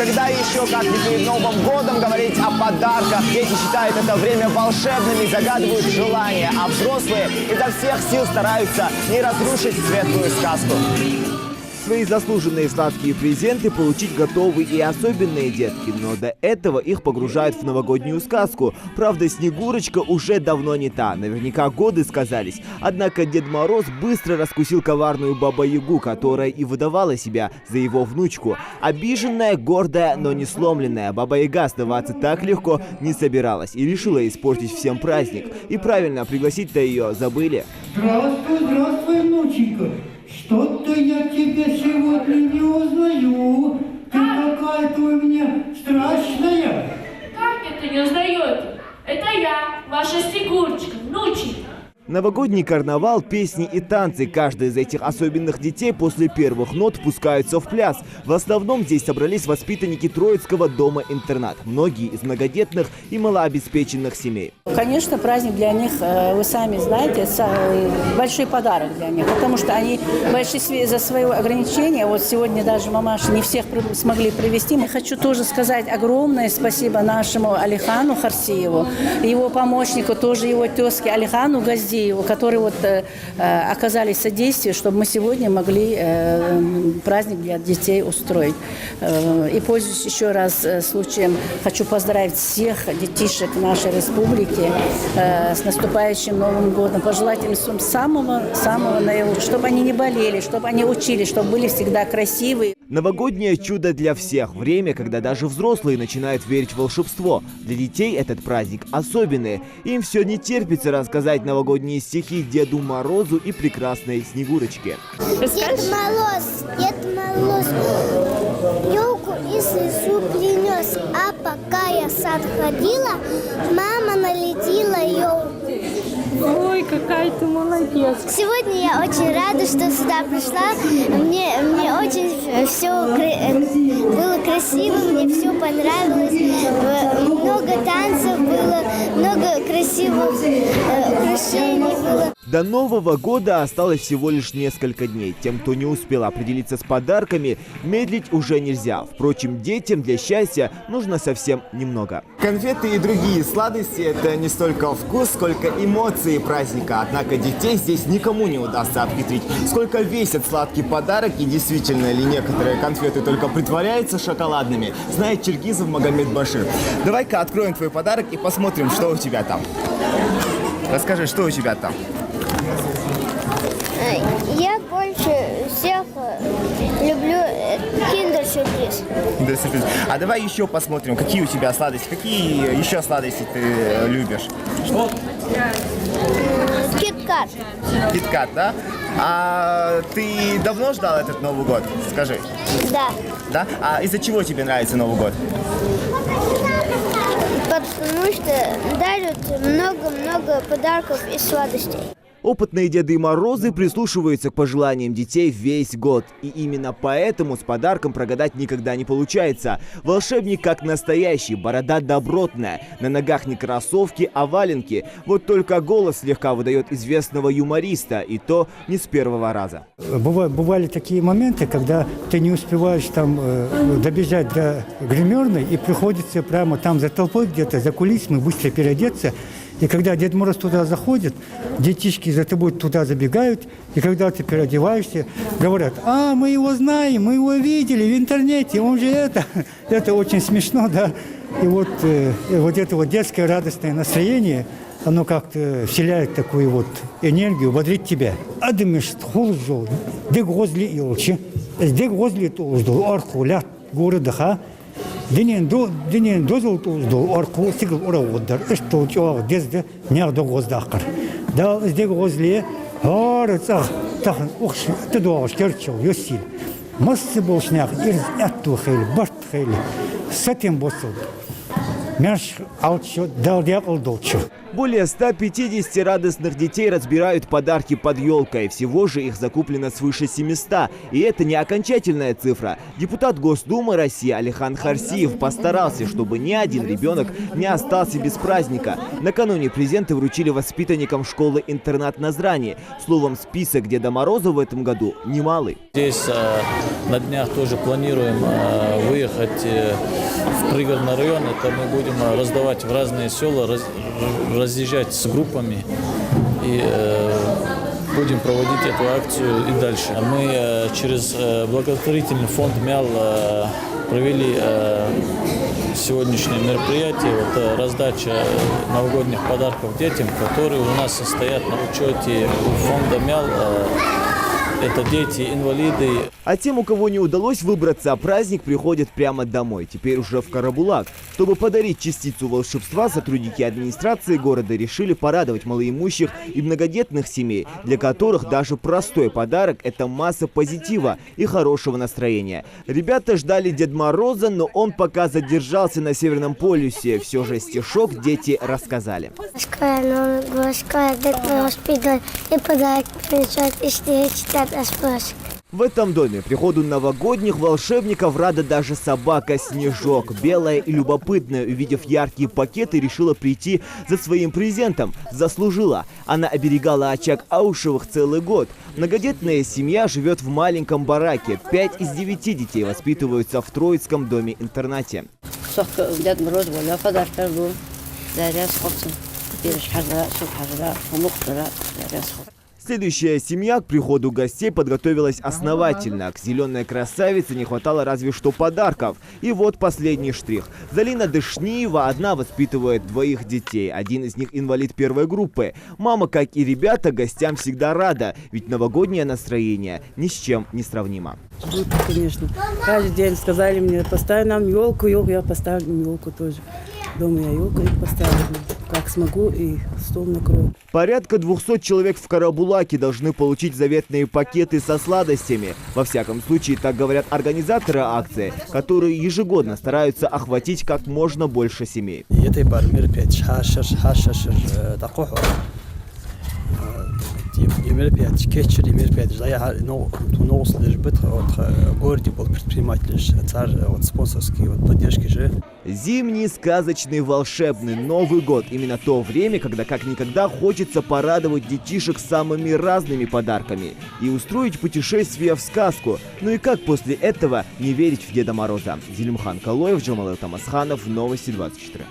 Когда еще, как не перед Новым годом, говорить о подарках? Дети считают это время волшебным и загадывают желания, а взрослые изо всех сил стараются не разрушить светлую сказку. Свои заслуженные сладкие презенты получить готовы и особенные детки, но до этого их погружают в новогоднюю сказку. Правда, Снегурочка уже давно не та, наверняка годы сказались. Однако Дед Мороз быстро раскусил коварную Баба-Ягу, которая и выдавала себя за его внучку. Обиженная, гордая, но не сломленная, Баба-Яга сдаваться так легко не собиралась и решила испортить всем праздник. И правильно, пригласить-то ее забыли. Здравствуй, здравствуй, внученька. Что-то я тебя сегодня не узнаю. Ты какая-то у меня страшная. Как это не узнаете? Это я, ваша Снегурочка, внученька. Новогодний карнавал, песни и танцы. Каждый из этих особенных детей после первых нот пускаются в пляс. В основном здесь собрались воспитанники Троицкого дома-интернат. Многие из многодетных и малообеспеченных семей. Конечно, праздник для них, вы сами знаете, это большой подарок для них. Потому что они большинстве за свои ограничения, вот сегодня даже мамаши не всех смогли привезти. Я хочу тоже сказать огромное спасибо нашему Алихану Харсиеву, его помощнику, тоже его тезке Алихану Газдееву, которые вот оказали содействие, чтобы мы сегодня могли праздник для детей устроить. И пользуясь еще раз случаем, хочу поздравить всех детишек нашей республики с наступающим Новым годом, пожелать им самого наилучшего, чтобы они не болели, чтобы они учились, чтобы были всегда красивые. Новогоднее чудо для всех. Время, когда даже взрослые начинают верить в волшебство. Для детей этот праздник особенный. Им все не терпится рассказать новогодние стихи Деду Морозу и прекрасной Снегурочке. Дед Мороз, елку из лесу принес, а пока я в сад ходила, мама налетела елку. Ой, какая ты молодец. Сегодня я очень рада, что сюда пришла. Мне очень все было красиво, мне все понравилось. Много танцев было, много красивых украшений было. До Нового года осталось всего лишь несколько дней. Тем, кто не успел определиться с подарками, медлить уже нельзя. Впрочем, детям для счастья нужно совсем немного. Конфеты и другие сладости – это не столько вкус, сколько эмоции праздника. Однако детей здесь никому не удастся обхитрить. Сколько весит сладкий подарок и действительно ли некоторые конфеты только притворяются шоколадными, знает Черкизов Магомед Башир. Давай-ка откроем твой подарок и посмотрим, что у тебя там. Расскажи, что у тебя там? Я больше всех люблю киндер-сюрприз. А давай еще посмотрим, какие у тебя сладости, какие еще сладости ты любишь? Кит-кат. Кит-кат, да? А ты давно ждал этот Новый год? Скажи. Да. Да? А из-за чего тебе нравится Новый год? Потому что дарят много-много подарков и сладостей. Опытные Деды Морозы прислушиваются к пожеланиям детей весь год. И именно поэтому с подарком прогадать никогда не получается. Волшебник как настоящий, борода добротная. На ногах не кроссовки, а валенки. Вот только голос слегка выдает известного юмориста. И то не с первого раза. Бывали такие моменты, когда ты не успеваешь там добежать до гримерной, и приходится прямо там за толпой где-то, за кулисами быстро переодеться. И когда Дед Мороз туда заходит, детишки за тобой туда забегают, и когда ты переодеваешься, говорят: а, мы его знаем, мы его видели в интернете, он же это. Это очень смешно, да. И вот это вот детское радостное настроение, оно как-то вселяет такую вот энергию, бодрит тебя. Адымеш холжол, дег возле илчи, дег возле толждол, архулят города. Денен дозыл толждол, арху сигл ураводдар, эштол чуав дезде нягда гоздахкар. Да дег возле арцах тахан ухш тедуаш керчил йосил. Массы болшнях ирз атту хейли, барт хейли, сатем босыл. Мяш алчо дал дякл долчо. Более 150 радостных детей разбирают подарки под елкой. Всего же их закуплено свыше 700. И это не окончательная цифра. Депутат Госдумы России Алихан Харсиев постарался, чтобы ни один ребенок не остался без праздника. Накануне презенты вручили воспитанникам школы-интернат Назрани. Словом, список Деда Мороза в этом году немалый. Здесь на днях тоже планируем выехать в пригородный район. Это мы будем раздавать в разные села, разъезжать с группами и будем проводить эту акцию и дальше. Мы через благотворительный фонд МЯЛ провели сегодняшнее мероприятие, раздача новогодних подарков детям, которые у нас состоят на учете у фонда МЯЛ. Это дети, инвалиды. А тем, у кого не удалось выбраться, праздник приходит прямо домой, теперь уже в Карабулак. Чтобы подарить частицу волшебства, сотрудники администрации города решили порадовать малоимущих и многодетных семей, для которых даже простой подарок – это масса позитива и хорошего настроения. Ребята ждали Деда Мороза, но он пока задержался на Северном полюсе. Все же стишок дети рассказали. И подарок принесет, и читать распросик. В этом доме приходу новогодних волшебников рада даже собака Снежок. Белая и любопытная, увидев яркие пакеты, решила прийти за своим презентом. Заслужила. Она оберегала очаг Аушевых целый год. Многодетная семья живет в маленьком бараке. 5 из 9 детей воспитываются в Троицком доме-интернате. Дед Мороз, подарки был. Следующая семья к приходу гостей подготовилась основательно. К зеленой красавице не хватало разве что подарков. И вот последний штрих. Залина Дышниева одна воспитывает 2 детей. Один из них инвалид первой группы. Мама, как и ребята, гостям всегда рада. Ведь новогоднее настроение ни с чем не сравнимо. Конечно. Каждый день сказали мне, поставь нам елку, я поставлю елку тоже. Дома я елку поставлю. Как смогу, и стол накрою. Порядка 200 человек в Карабулаке должны получить заветные пакеты со сладостями. Во всяком случае, так говорят организаторы акции, которые ежегодно стараются охватить как можно больше семей. Зимний, сказочный, волшебный Новый год. Именно то время, когда как никогда хочется порадовать детишек самыми разными подарками и устроить путешествие в сказку. Ну и как после этого не верить в Деда Мороза? Зелимхан Калоев, Джамал Тамасханов, Новости 24.